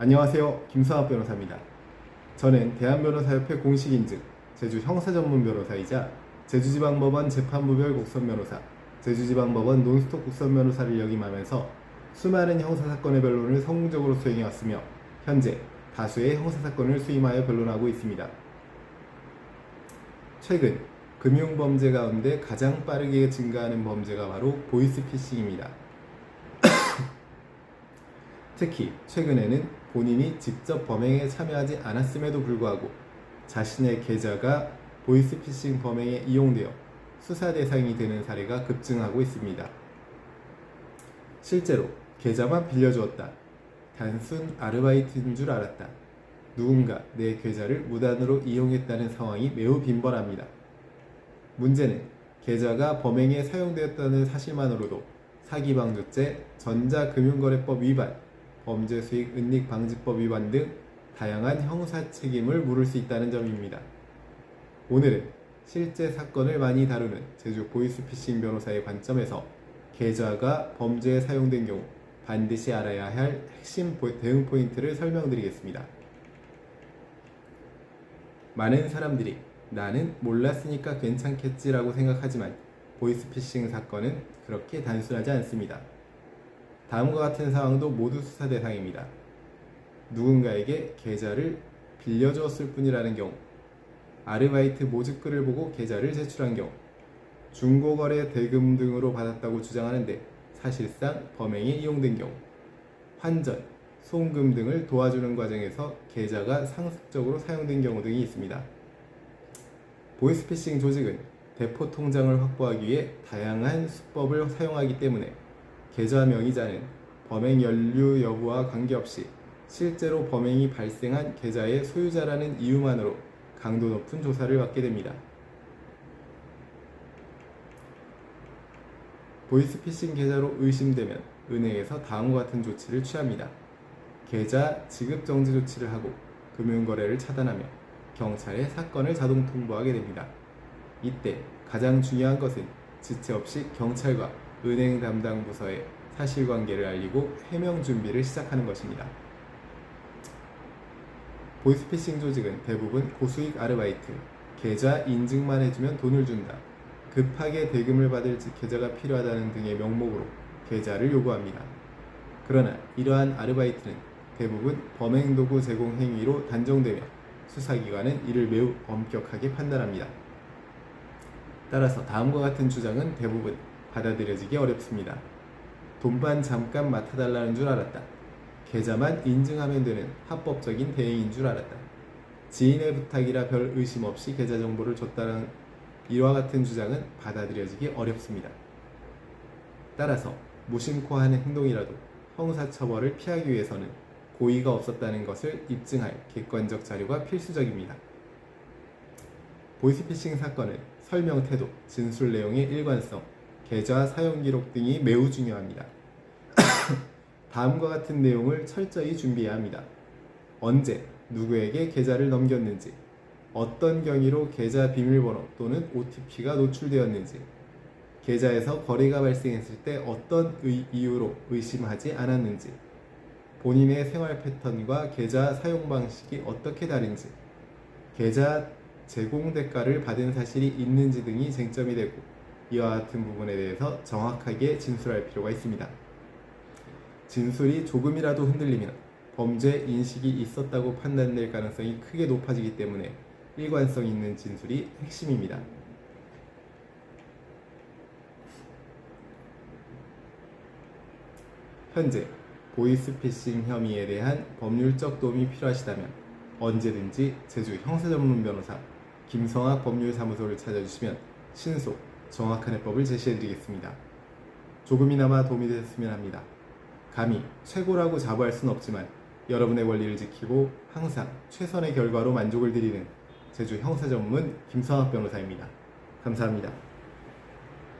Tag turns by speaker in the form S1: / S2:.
S1: 안녕하세요. 김성학 변호사입니다. 저는 대한변호사협회 공식인증 제주 형사전문변호사이자 제주지방법원 재판부별 국선변호사, 제주지방법원 논스톱 국선변호사를 역임하면서 수많은 형사사건의 변론을 성공적으로 수행해왔으며 현재 다수의 형사사건을 수임하여 변론하고 있습니다. 최근 금융범죄 가운데 가장 빠르게 증가하는 범죄가 바로 보이스피싱입니다. 특히 최근에는 본인이 직접 범행에 참여하지 않았음에도 불구하고 자신의 계좌가 보이스피싱 범행에 이용되어 수사 대상이 되는 사례가 급증하고 있습니다. 실제로 계좌만 빌려주었다, 단순 아르바이트인 줄 알았다, 누군가 내 계좌를 무단으로 이용했다는 상황이 매우 빈번합니다. 문제는 계좌가 범행에 사용되었다는 사실만으로도 사기방조죄, 전자금융거래법 위반, 범죄수익 은닉방지법 위반 등 다양한 형사 책임을 물을 수 있다는 점입니다. 오늘은 실제 사건을 많이 다루는 제주 보이스피싱 변호사의 관점에서 계좌가 범죄에 사용된 경우 반드시 알아야 할 핵심 대응 포인트를 설명드리겠습니다. 많은 사람들이 나는 몰랐으니까 괜찮겠지라고 생각하지만 보이스피싱 사건은 그렇게 단순하지 않습니다. 다음과 같은 상황도 모두 수사 대상입니다. 누군가에게 계좌를 빌려주었을 뿐이라는 경우, 아르바이트 모집글을 보고 계좌를 제출한 경우, 중고거래 대금 등으로 받았다고 주장하는데 사실상 범행에 이용된 경우, 환전, 송금 등을 도와주는 과정에서 계좌가 상습적으로 사용된 경우 등이 있습니다. 보이스피싱 조직은 대포 통장을 확보하기 위해 다양한 수법을 사용하기 때문에 계좌 명의자는 범행 연루 여부와 관계없이 실제로 범행이 발생한 계좌의 소유자라는 이유만으로 강도 높은 조사를 받게 됩니다. 보이스피싱 계좌로 의심되면 은행에서 다음과 같은 조치를 취합니다. 계좌 지급 정지 조치를 하고 금융거래를 차단하며 경찰에 사건을 자동 통보하게 됩니다. 이때 가장 중요한 것은 지체 없이 경찰과 은행 담당 부서에 사실관계를 알리고 해명 준비를 시작하는 것입니다. 보이스피싱 조직은 대부분 고수익 아르바이트, 계좌 인증만 해주면 돈을 준다, 급하게 대금을 받을 계좌가 필요하다는 등의 명목으로 계좌를 요구합니다. 그러나 이러한 아르바이트는 대부분 범행도구 제공 행위로 단정되며 수사기관은 이를 매우 엄격하게 판단합니다. 따라서 다음과 같은 주장은 대부분 받아들여지기 어렵습니다. 돈만 잠깐 맡아달라는 줄 알았다, 계좌만 인증하면 되는 합법적인 대행인 줄 알았다, 지인의 부탁이라 별 의심 없이 계좌 정보를 줬다는 이와 같은 주장은 받아들여지기 어렵습니다. 따라서 무심코 하는 행동이라도 형사처벌을 피하기 위해서는 고의가 없었다는 것을 입증할 객관적 자료가 필수적입니다. 보이스피싱 사건은 설명 태도, 진술 내용의 일관성, 계좌 사용 기록 등이 매우 중요합니다. 다음과 같은 내용을 철저히 준비해야 합니다. 언제, 누구에게 계좌를 넘겼는지, 어떤 경위로 계좌 비밀번호 또는 OTP가 노출되었는지, 계좌에서 거래가 발생했을 때 어떤 이유로 의심하지 않았는지, 본인의 생활 패턴과 계좌 사용 방식이 어떻게 다른지, 계좌 제공 대가를 받은 사실이 있는지 등이 쟁점이 되고, 이와 같은 부분에 대해서 정확하게 진술할 필요가 있습니다. 진술이 조금이라도 흔들리면 범죄 인식이 있었다고 판단될 가능성이 크게 높아지기 때문에 일관성 있는 진술이 핵심입니다. 현재 보이스피싱 혐의에 대한 법률적 도움이 필요하시다면 언제든지 제주 형사전문변호사 김성학 법률사무소를 찾아주시면 신속, 정확한 해법을 제시해드리겠습니다. 조금이나마 도움이 되셨으면 합니다. 감히 최고라고 자부할 수는 없지만 여러분의 권리를 지키고 항상 최선의 결과로 만족을 드리는 제주 형사전문 김성학 변호사입니다. 감사합니다.